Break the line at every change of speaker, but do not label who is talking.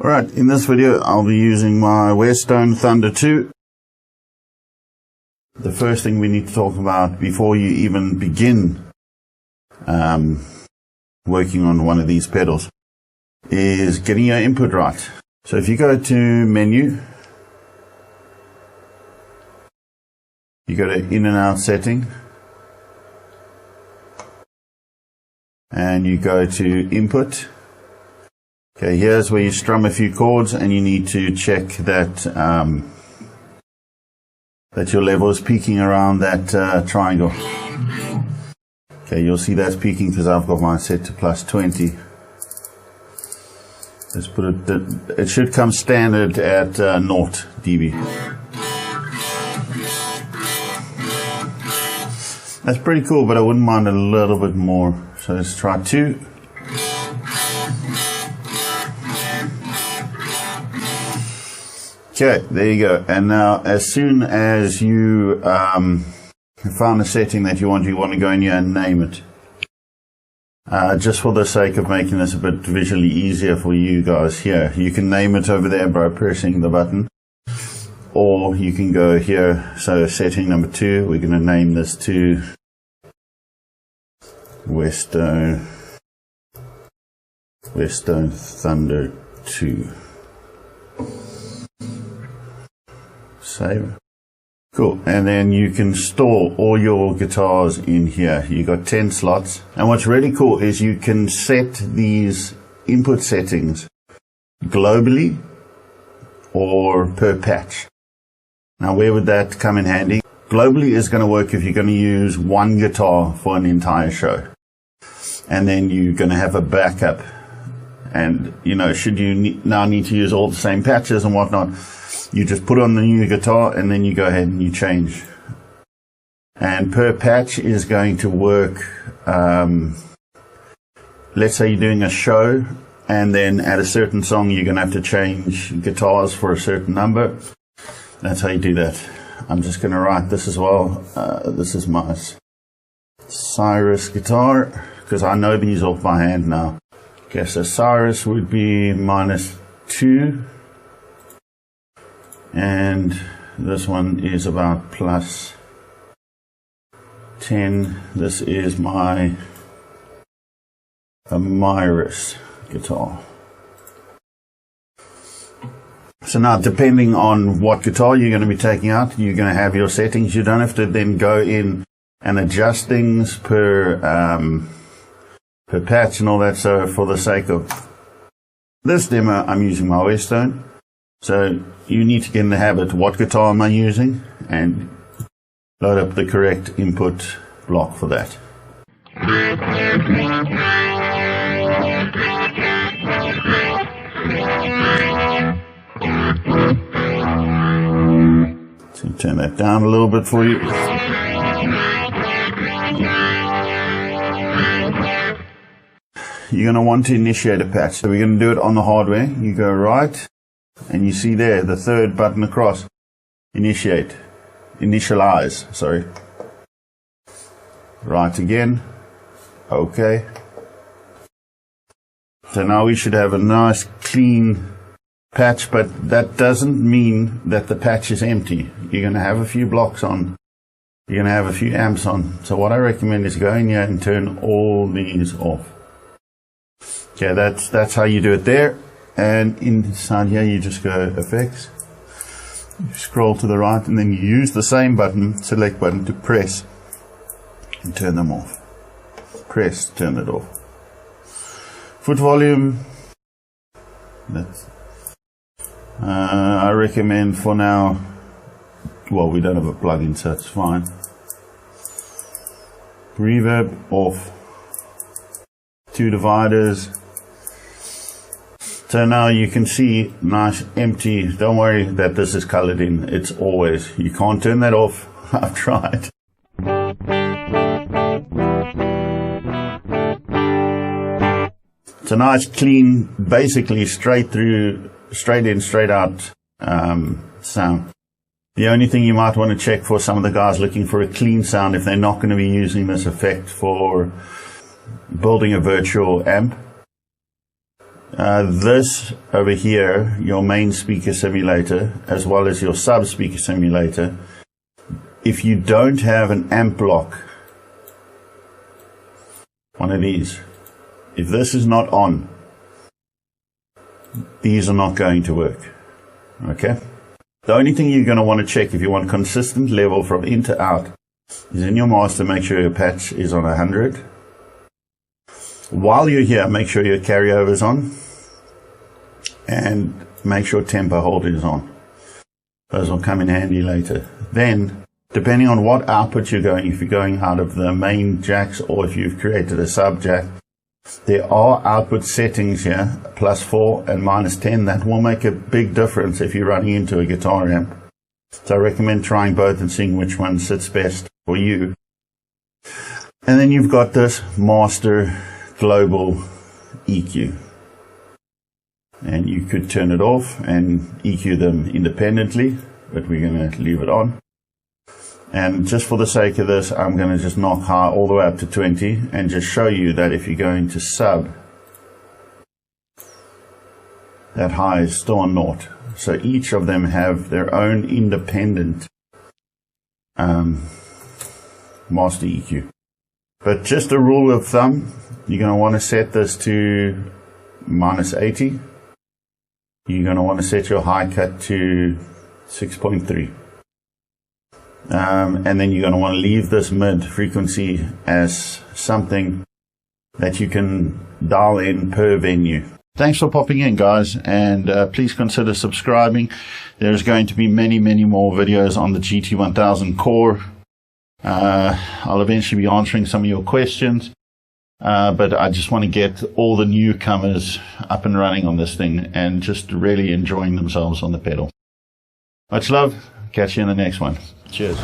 Alright, in this video I'll be using my Westone Thunder 2. The first thing we need to talk about before you even begin working on one of these pedals is getting your input right. So if you go to menu, you go to in and out setting, and you go to input. Okay, here's where you strum a few chords, and you need to check that that your level is peaking around that triangle. Okay, you'll see that's peaking because I've got mine set to plus 20. Let's put it. It should come standard at 0 dB. That's pretty cool, but I wouldn't mind a little bit more. So let's try 2. Okay, there you go. And now, as soon as you found a setting that you want to go in here and name it. Just for the sake of making this a bit visually easier for you guys here, you can name it over there by pressing the button, or you can go here. So setting number 2, we're going to name this to Westone Thunder 2. Save. Cool. And then you can store all your guitars in here. You got 10 slots. And what's really cool is you can set these input settings globally or per patch. Now, where would that come in handy? Globally is going to work if you're going to use one guitar for an entire show. And then you're going to have a backup. And, you know, should you now need to use all the same patches and whatnot, you just put on the new guitar and then you go ahead and you change. And per patch is going to work, let's say you're doing a show and then at a certain song you're going to have to change guitars for a certain number. That's how you do that. I'm just going to write this as well. This is my Cyrus guitar because I know these off by hand now. Okay, so Cyrus would be -2. And this one is about plus 10. This is my Amiris guitar. So now, depending on what guitar you're going to be taking out, you're going to have your settings. You don't have to then go in and adjust things per patch and all that. So for the sake of this demo, I'm using my Westone. So you need to get in the habit, what guitar am I using, and load up the correct input block for that. So turn that down a little bit for you. You're going to want to initiate a patch. So we're going to do it on the hardware. You go right. And you see there, the third button across, initialize, sorry. Right again, okay. So now we should have a nice clean patch, but that doesn't mean that the patch is empty. You're going to have a few blocks on, you're going to have a few amps on. So what I recommend is go in here and turn all these off. Okay, that's how you do it there. And inside here, you just go effects, you scroll to the right, and then you use the same button, select button, to press and turn them off. Press, turn it off. Foot volume, I recommend for now, well, we don't have a plug-in, so it's fine. Reverb off. 2 dividers. So now you can see nice empty. Don't worry that this is colored in. It's always. You can't turn that off. I've tried. It's a nice clean, basically straight through, straight in, straight out sound. The only thing you might want to check for some of the guys looking for a clean sound, if they're not going to be using this effect for building a virtual amp, This over here, your main speaker simulator, as well as your sub speaker simulator, if you don't have an amp block, one of these, if this is not on, these are not going to work. Okay? The only thing you're going to want to check if you want consistent level from in to out is in your master, make sure your patch is on 100. While you're here, make sure your carryover is on, and make sure tempo hold is on. Those will come in handy later. Then, depending on what output you're going, if you're going out of the main jacks or if you've created a sub jack, there are output settings here, +4 and -10, that will make a big difference if you're running into a guitar amp. So I recommend trying both and seeing which one sits best for you. And then you've got this master global EQ. And you could turn it off and EQ them independently, but we're going to leave it on. And just for the sake of this, I'm going to just knock high all the way up to 20 and just show you that if you're going to sub, that high is still on 0. So each of them have their own independent master EQ. But just a rule of thumb, you're going to want to set this to -80. You're going to want to set your high cut to 6.3. And then you're going to want to leave this mid frequency as something that you can dial in per venue. Thanks for popping in, guys, and please consider subscribing. There's going to be many, many more videos on the GT1000 Core. I'll eventually be answering some of your questions, but I just want to get all the newcomers up and running on this thing and just really enjoying themselves on the pedal. Much love. Catch you in the next one. Cheers.